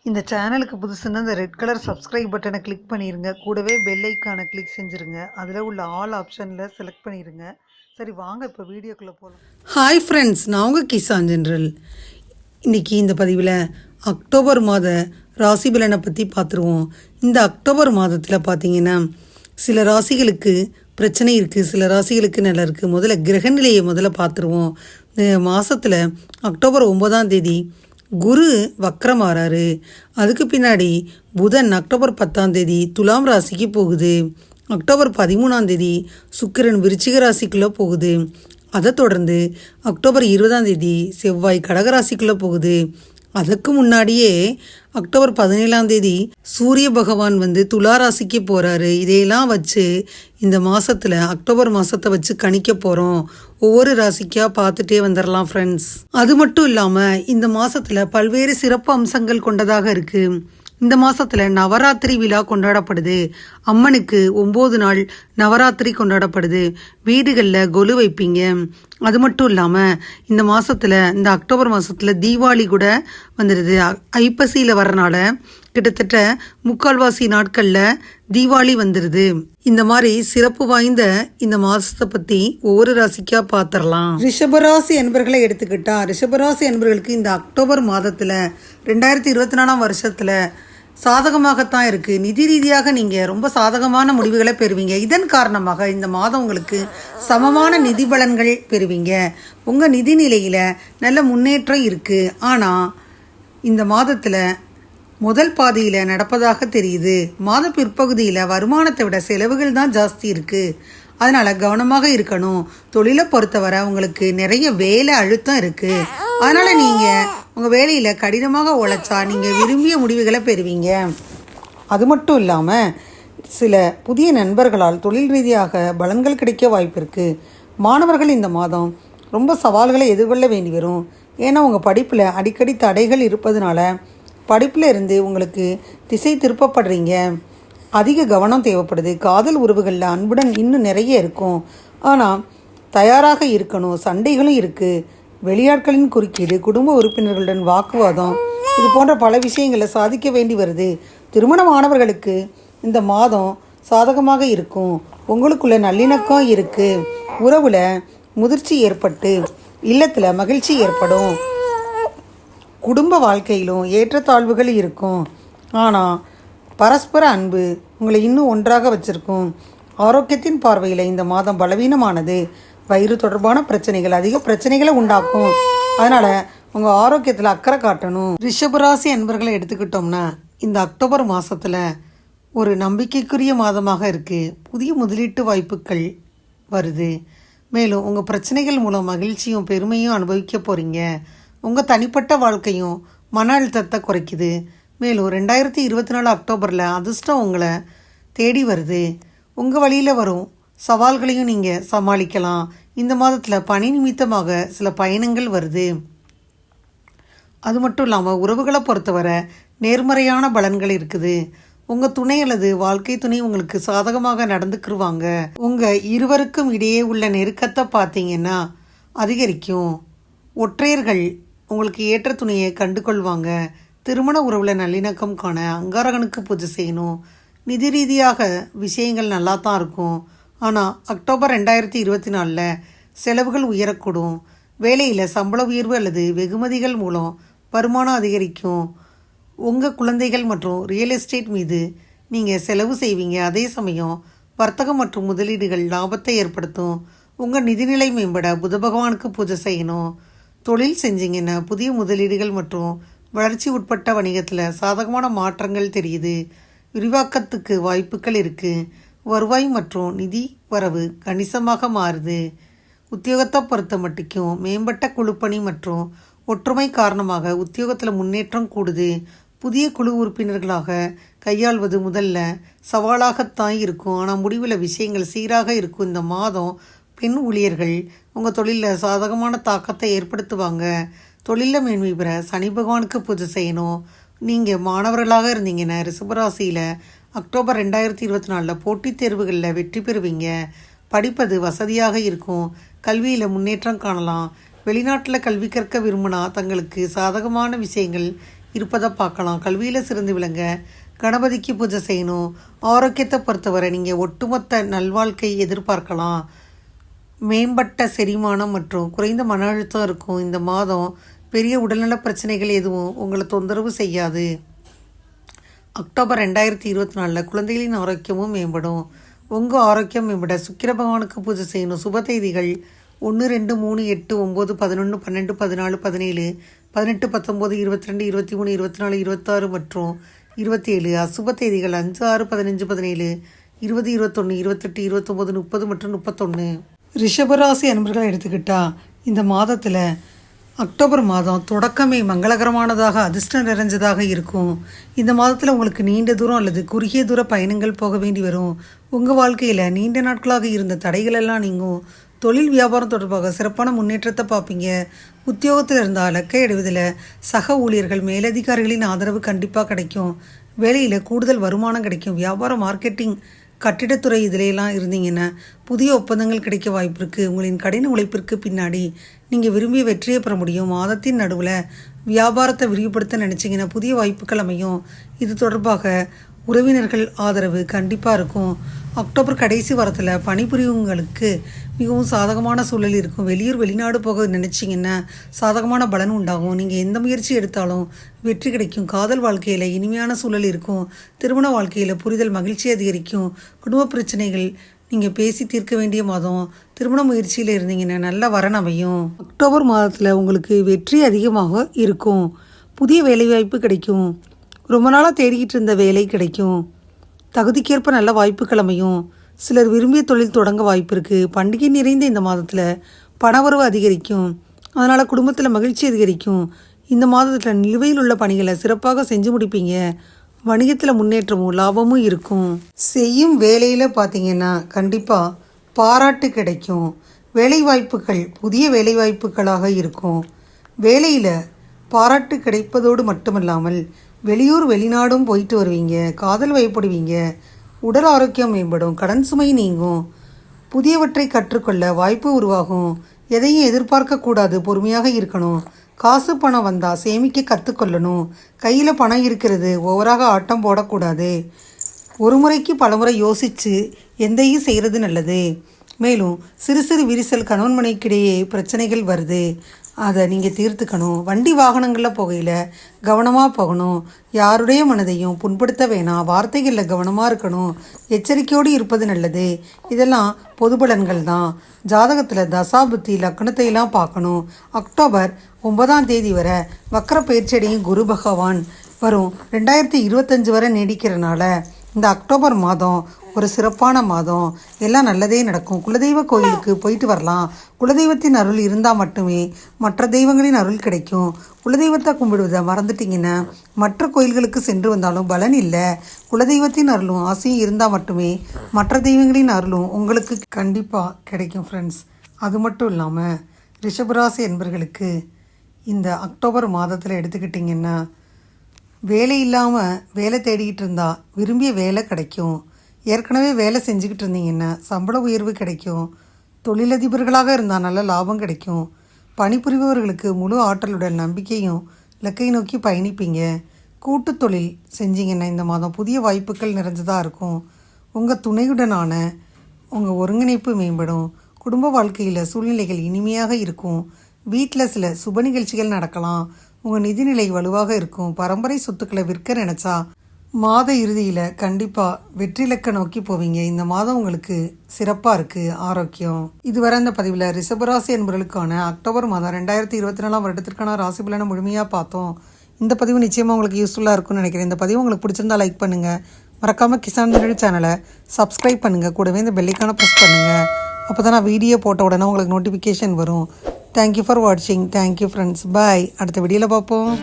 இந்த சேனலுக்கு புதுசுன்னா இந்த ரெட் கலர் சப்ஸ்கிரைப் பட்டனை கிளிக் பண்ணிடுங்க. கூடவே பெல் ஐக்கானை கிளிக் செஞ்சுருங்க. அதில் உள்ள ஆல் ஆப்ஷனில் செலக்ட் பண்ணிடுங்க. சரி வாங்க இப்போ வீடியோக்குள்ளே போகலாம். ஹாய் ஃப்ரெண்ட்ஸ், நான் உங்கள் கிசான் ஜென்ரல். இன்றைக்கி இந்த பதிவில் அக்டோபர் மாத ராசி பலனை பற்றி பார்த்துருவோம். இந்த அக்டோபர் மாதத்தில் பார்த்திங்கன்னா சில ராசிகளுக்கு பிரச்சனை இருக்குது, சில ராசிகளுக்கு நல்லா இருக்குது. முதல்ல கிரகநிலையை பார்த்துருவோம். இந்த மாதத்தில் அக்டோபர் 9ஆம் தேதி குரு வக்ரமாறாரு. அதுக்கு பின்னாடி புதன் அக்டோபர் 10ஆம் தேதி துலாம் ராசிக்கு போகுது. அக்டோபர் 13ஆம் தேதி சுக்கிரன் விருச்சிக ராசிக்குள்ளே போகுது. அதை தொடர்ந்து அக்டோபர் 20ஆம் தேதி செவ்வாய் கடகராசிக்குள்ளே போகுது. அதுக்கு முன்னாடியே அக்டோபர் 17ஆம் தேதி சூரிய பகவான் துலா ராசிக்கு போகிறாரு. இதையெல்லாம் வச்சு இந்த மாதத்தில் அக்டோபர் மாதத்தை வச்சு கணிக்க போகிறோம். ஒவ்வொரு ராசிக்காக பார்த்துட்டே வந்துடலாம் ஃப்ரெண்ட்ஸ். அது மட்டும் இல்லாமல் இந்த மாதத்தில் பல்வேறு சிறப்பு அம்சங்கள் கொண்டதாக இருக்குது. இந்த மாதத்தில் நவராத்திரி விழா கொண்டாடப்படுது. அம்மனுக்கு 9 நாள் நவராத்திரி கொண்டாடப்படுது. வீடுகளில் கொலு வைப்பீங்க. அது மட்டும் இல்லாமல் இந்த மாதத்தில் இந்த அக்டோபர் மாதத்தில் தீபாவளி கூட வந்துடுது. ஐப்பசியில் வரனால கிட்டத்தட்ட 3/4 நாட்களில் தீபாவளி வந்துடுது. இந்த மாதிரி சிறப்பு வாய்ந்த இந்த மாதத்தை பற்றி ஒவ்வொரு ராசிக்காக பார்த்துடலாம். ரிஷபராசி என்பர்களை எடுத்துக்கிட்டா, ரிஷபராசி என்பர்களுக்கு இந்த அக்டோபர் மாதத்தில் 2024ஆம் வருஷத்தில் சாதகமாகத்தான் இருக்குது. நிதி ரீதியாக நீங்கள் ரொம்ப சாதகமான முடிவுகளை பெறுவீங்க. இதன் காரணமாக இந்த மாதம் உங்களுக்கு சமமான நிதி பலன்கள் பெறுவீங்க. உங்கள் நிதி நிலையில் நல்ல முன்னேற்றம் இருக்குது. ஆனால் இந்த மாதத்தில் முதல் பாதியில் நடப்பதாக தெரியுது. மாத பிற்பகுதியில் வருமானத்தை விட செலவுகள் தான் ஜாஸ்தி இருக்குது. அதனால் கவனமாக இருக்கணும். தொழிலை பொறுத்தவரை உங்களுக்கு நிறைய வேலை அழுத்தம் இருக்குது. அதனால் நீங்கள் உங்கள் வேலையில் கடினமாக உழைச்சா நீங்கள் விரும்பிய முடிவுகளை பெறுவீங்க. அது மட்டும் இல்லாமல் சில புதிய நண்பர்களால் தொழில் ரீதியாக பலன்கள் கிடைக்க வாய்ப்பு இருக்குது. மாணவர்கள் இந்த மாதம் ரொம்ப சவால்களை எதிர்கொள்ள வேண்டி வரும். ஏன்னா உங்கள் படிப்பில் அடிக்கடி தடைகள் இருப்பதுனால படிப்பில் இருந்து உங்களுக்கு திசை திருப்பப்படுறீங்க. அதிக கவனம் தேவைப்படுது. காதல் உறவுகளில் அன்புடன் இன்னும் நிறைய இருக்கும். ஆனால் தயாராக இருக்கணும். சண்டைகளும் இருக்குது. வெளியாட்களின் குறுக்கீடு, குடும்ப உறுப்பினர்களுடன் வாக்குவாதம், இது போன்ற பல விஷயங்களை சாதிக்க வேண்டி வருது. திருமணமானவர்களுக்கு இந்த மாதம் சாதகமாக இருக்கும். உங்களுக்குள்ள நல்லிணக்கம் இருக்குது. உறவில் முதிர்ச்சி ஏற்பட்டு இல்லத்தில் மகிழ்ச்சி ஏற்படும். குடும்ப வாழ்க்கையிலும் ஏற்றத்தாழ்வுகள் இருக்கும். ஆனால் பரஸ்பர அன்பு உங்களை இன்னும் ஒன்றாக வச்சுருக்கும். ஆரோக்கியத்தின் பார்வையில் இந்த மாதம் பலவீனமானது. வயிறு தொடர்பான பிரச்சனைகள் அதிக பிரச்சனைகளை உண்டாக்கும். அதனால் உங்கள் ஆரோக்கியத்தில் அக்கறை காட்டணும். ரிஷபராசி அன்பர்களை எடுத்துக்கிட்டோம்னா இந்த அக்டோபர் மாதத்தில் ஒரு நம்பிக்கைக்குரிய மாதமாக இருக்குது. புதிய முதலீட்டு வாய்ப்புகள் வருது. மேலும் உங்கள் பிரச்சனைகள் மூலம் மகிழ்ச்சியும் பெருமையும் அனுபவிக்க போகிறீங்க. உங்கள் தனிப்பட்ட வாழ்க்கையும் மன அழுத்தத்தை குறைக்குது. மேலும் 2024 அக்டோபரில் அதிர்ஷ்டம் உங்களை தேடி வருது. உங்கள் வழியில் வரும் சவால்களையும் நீங்கள் சமாளிக்கலாம். இந்த மாதத்தில் பணி நிமித்தமாக சில பயணங்கள் வருது. அது மட்டும் இல்லாமல் உறவுகளை பொறுத்தவரை நேர்மறையான பலன்கள் இருக்குது. உங்கள் துணை அல்லது வாழ்க்கை துணை உங்களுக்கு சாதகமாக நடந்துக்கிருவாங்க. உங்கள் இருவருக்கும் இடையே உள்ள நெருக்கத்தை பார்த்தீங்கன்னா அதிகரிக்கும். ஒற்றையர்கள் உங்களுக்கு ஏற்ற துணையை கண்டு கொள்வாங்க. திருமண உறவில் நல்லிணக்கம் காண அங்காரகனுக்கு பூஜை செய்யணும். நிதி ரீதியாக விஷயங்கள் நல்லா தான் இருக்கும். ஆனால் அக்டோபர் 2024 செலவுகள் உயரக்கூடும். வேலையில் சம்பள உயர்வு அல்லது வெகுமதிகள் மூலம் வருமானம் அதிகரிக்கும். உங்கள் குழந்தைகள் மற்றும் ரியல் எஸ்டேட் மீது நீங்கள் செலவு செய்வீங்க. அதே சமயம் வர்த்தகம் மற்றும் முதலீடுகள் லாபத்தை ஏற்படுத்தும். உங்கள் நிதிநிலை மேம்பட புத பகவானுக்கு பூஜை செய்யணும். தொழில் செஞ்சீங்கன்னா புதிய முதலீடுகள் மற்றும் வளர்ச்சி உட்பட்ட வணிகத்தில் சாதகமான மாற்றங்கள் தெரியுது. விரிவாக்கத்துக்கு வாய்ப்புகள் இருக்குது. வருவாய் மற்றும் நிதி வரவு கணிசமாக மாறுது. உத்தியோகத்தை பொறுத்த மட்டுக்கும் மேம்பட்ட குழுப்பணி மற்றும் ஒற்றுமை காரணமாக உத்தியோகத்தில் முன்னேற்றம் கூடுது. புதிய குழு உறுப்பினர்களாக கையாள்வது முதல்ல சவாலாகத்தான் இருக்கும். ஆனால் முடிவில் விஷயங்கள் சீராக இருக்கும். இந்த மாதம் பெண் ஊழியர்கள் உங்கள் தொழிலில் சாதகமான தாக்கத்தை ஏற்படுத்துவாங்க. தொழிலில் மேன்மை பெற சனி பகவானுக்கு பூஜை செய்யணும். நீங்கள் மாணவர்களாக இருந்தீங்கன்னா ரிஷபராசியில் அக்டோபர் 2024 போட்டித் தேர்வுகளில் வெற்றி பெறுவீங்க. படிப்பது வசதியாக இருக்கும். கல்வியில் முன்னேற்றம் காணலாம். வெளிநாட்டில் கல்வி கற்க விரும்பினா தங்களுக்கு சாதகமான விஷயங்கள் இருப்பதை பார்க்கலாம். கல்வியில் சிறந்து விளங்க கணபதிக்கு பூஜை செய்யணும். ஆரோக்கியத்தை பொறுத்தவரை நீங்கள் ஒட்டுமொத்த நல்வாழ்க்கை எதிர்பார்க்கலாம். மேம்பட்ட செரிமானம் மற்றும் குறைந்த மன அழுத்தம் இருக்கும். இந்த மாதம் பெரிய உடல்நல பிரச்சனைகள் எதுவும் உங்களை தொந்தரவு செய்யாது. அக்டோபர் 2024 குழந்தைகளின் ஆரோக்கியமும் மேம்படும். உங்கள் ஆரோக்கியம் மேம்பட சுக்கிர பகவானுக்கு பூஜை செய்யணும். சுப தேதிகள் 1, 2, 3, 8, 9, 11, 12, 14, 17, 18, 19, 22, 23, 24, 26 மற்றும் 27. அசுப தேதிகள் 5, 6, 15, 17, 20, 21, 28, 29, 30 மற்றும் 31. ரிஷபராசி அன்பர்களை எடுத்துக்கிட்டா இந்த மாதத்தில் அக்டோபர் மாதம் தொடக்கமே மங்களகரமானதாக அதிர்ஷ்டம் நிறைஞ்சதாக இருக்கும். இந்த மாதத்தில் உங்களுக்கு நீண்ட தூரம் அல்லது குறுகிய தூர பயணங்கள் போக வேண்டி வரும். உங்கள் வாழ்க்கையில் நீண்ட நாட்களாக இருந்த தடைகள் எல்லாம் நீங்கும். தொழில் வியாபாரம் தொடர்பாக சிறப்பான முன்னேற்றத்தை பார்ப்பீங்க. உத்தியோகத்தில் இருந்தால் இலக்கை அடைவதில் சக ஊழியர்கள் மேலதிகாரிகளின் ஆதரவு கண்டிப்பாக கிடைக்கும். வேலையில் கூடுதல் வருமானம் கிடைக்கும். வியாபாரம், மார்க்கெட்டிங், கட்டிடத்துறை இதிலெல்லாம் இருந்தீங்கன்னா புதிய ஒப்பந்தங்கள் கிடைக்க வாய்ப்பு இருக்குது. உங்களின் கடின உழைப்பிற்கு பின்னாடி நீங்கள் விரும்பிய வெற்றியை பெற முடியும். மாதத்தின் நடுவில் வியாபாரத்தை விரிவுபடுத்த நினச்சிங்கன்னா புதிய வாய்ப்புகள் அமையும். இது தொடர்பாக உறவினர்கள் ஆதரவு கண்டிப்பாக இருக்கும். அக்டோபர் கடைசி வாரத்தில் பணிபுரிவங்களுக்கு மிகவும் சாதகமான சூழல் இருக்கும். வெளிநாடு போக நினச்சிங்கன்னா சாதகமான பலன் உண்டாகும். நீங்கள் எந்த முயற்சி எடுத்தாலும் வெற்றி கிடைக்கும். காதல் வாழ்க்கையில் இனிமையான சூழல் இருக்கும். திருமண வாழ்க்கையில் புரிதல், மகிழ்ச்சி அதிகரிக்கும். குடும்ப பிரச்சனைகள் நீங்கள் பேசி தீர்க்க வேண்டிய மாதம். திருமண முயற்சியில் இருந்தீங்கன்னா நல்ல வரன் அமையும். அக்டோபர் மாதத்தில் உங்களுக்கு வெற்றி அதிகமாக இருக்கும். புதிய வேலைவாய்ப்பு கிடைக்கும். ரொம்ப நாளாக தேடிக்கிட்டு இருந்த வேலை கிடைக்கும். தகுதிக்கேற்ப நல்ல வாய்ப்புகள் அமையும். சிலர் விரும்பிய தொழில் தொடங்க வாய்ப்பு இருக்குது. பண்டிகை நிறைந்த இந்த மாதத்தில் பணவரவு அதிகரிக்கும். அதனால் குடும்பத்தில் மகிழ்ச்சி அதிகரிக்கும். இந்த மாதத்தில் நிலுவையில் உள்ள பணிகளை சிறப்பாக செஞ்சு முடிப்பீங்க. வணிகத்தில் முன்னேற்றமும் லாபமும் இருக்கும். செய்யும் வேலையில் பார்த்தீங்கன்னா கண்டிப்பாக பாராட்டு கிடைக்கும். வேலைவாய்ப்புகள் புதிய வேலைவாய்ப்புகளாக இருக்கும். வேலையில் பாராட்டு கிடைப்பதோடு மட்டுமல்லாமல் வெளிநாடும் போயிட்டு வருவீங்க. காதல் வயப்படுவீங்க. உடல் ஆரோக்கியம் மேம்படும். கடன் சுமை நீங்கும். புதியவற்றை கற்றுக்கொள்ள வாய்ப்பு உருவாகும். எதையும் எதிர்பார்க்கக்கூடாது. பொறுமையாக இருக்கணும். காசு பணம் வந்தால் சேமிக்க கற்றுக்கொள்ளணும். கையில் பணம் இருக்கிறது, ஓவராக ஆட்டம் போடக்கூடாது. ஒரு முறைக்கு பலமுறை யோசித்து எந்தையும் செய்கிறது நல்லது. மேலும் சிறு சிறு விரிசல் கணவன் மனைவிக்கிடையே பிரச்சனைகள் வருது, அதை நீங்கள் தீர்த்துக்கணும். வண்டி வாகனங்களில் போகையில் கவனமாக போகணும். யாருடைய மனதையும் புண்படுத்த வேணாம். வார்த்தைகளில் கவனமாக இருக்கணும். எச்சரிக்கையோடு இருப்பது நல்லது. இதெல்லாம் பொது பலன்கள் தான். ஜாதகத்தில் தசாபுத்தி லக்னத்தையெல்லாம் பார்க்கணும். அக்டோபர் 9 வரை வக்கர பயிற்சியடையும் குரு பகவான் வரும் 2025 வரை நீடிக்கிறனால இந்த அக்டோபர் மாதம் ஒரு சிறப்பான மாதம். எல்லாம் நல்லதே நடக்கும். குலதெய்வ கோயிலுக்கு போயிட்டு வரலாம். குலதெய்வத்தின் அருள் இருந்தால் மட்டுமே மற்ற தெய்வங்களின் அருள் கிடைக்கும். குலதெய்வத்தை கும்பிடுவதை மறந்துட்டிங்கன்னா மற்ற கோயில்களுக்கு சென்று வந்தாலும் பலன் இல்லை. குலதெய்வத்தின் அருளும் ஆசையும் இருந்தால் மட்டுமே மற்ற தெய்வங்களின் அருளும் உங்களுக்கு கண்டிப்பாக கிடைக்கும் ஃப்ரெண்ட்ஸ். அது மட்டும் இல்லாமல் ரிஷபராசி என்பர்களுக்கு இந்த அக்டோபர் மாதத்தில் எடுத்துக்கிட்டிங்கன்னா வேலை இல்லாமல் வேலை தேடிக்கிட்டு இருந்தால் விரும்பிய வேலை கிடைக்கும். ஏற்கனவே வேலை செஞ்சுக்கிட்டு இருந்தீங்கன்னா சம்பள உயர்வு கிடைக்கும். தொழிலதிபர்களாக இருந்தால் நல்ல லாபம் கிடைக்கும். பணிபுரிபவர்களுக்கு முழு ஆற்றலுடன் நம்பிக்கையும் இலக்கை நோக்கி பயணிப்பீங்க. கூட்டு தொழில் செஞ்சீங்கன்னா இந்த மாதம் புதிய வாய்ப்புகள் நிறைஞ்சதாக இருக்கும். உங்கள் துணையுடனான உங்கள் ஒருங்கிணைப்பு மேம்படும். குடும்ப வாழ்க்கையில் சூழ்நிலைகள் இனிமையாக இருக்கும். வீட்டில் சில சுப நிகழ்ச்சிகள் நடக்கலாம். உங்கள் நிதிநிலை வலுவாக இருக்கும். பரம்பரை சொத்துக்களை விற்க நினச்சா மாத இறுதியில் கண்டிப்பாக வெற்றி இலக்க நோக்கி போவீங்க. இந்த மாதம் உங்களுக்கு சிறப்பாக இருக்குது. ஆரோக்கியம். இதுவரை இந்த பதிவில் ரிஷபராசி என்பவர்களுக்கான அக்டோபர் மாதம் 2024 வருடத்திற்கான ராசி பலனை முழுமையாக பார்த்தோம். இந்த பதிவு நிச்சயமாக உங்களுக்கு யூஸ்ஃபுல்லாக இருக்கும்னு நினைக்கிறேன். இந்த பதிவு உங்களுக்கு பிடிச்சிருந்தா லைக் பண்ணுங்கள். மறக்காமல் கிசான் ஜெனரல் சேனலை சப்ஸ்கிரைப் பண்ணுங்கள். கூடவே இந்த பெல்லைக்கான ப்ரெஸ் பண்ணுங்கள். அப்போ தான் நான் வீடியோ போட்ட உடனே உங்களுக்கு நோட்டிஃபிகேஷன் வரும். தேங்க்யூ ஃபார் வாட்சிங். Thank you friends. பாய். அடுத்த வீடியோவில் பார்ப்போம்.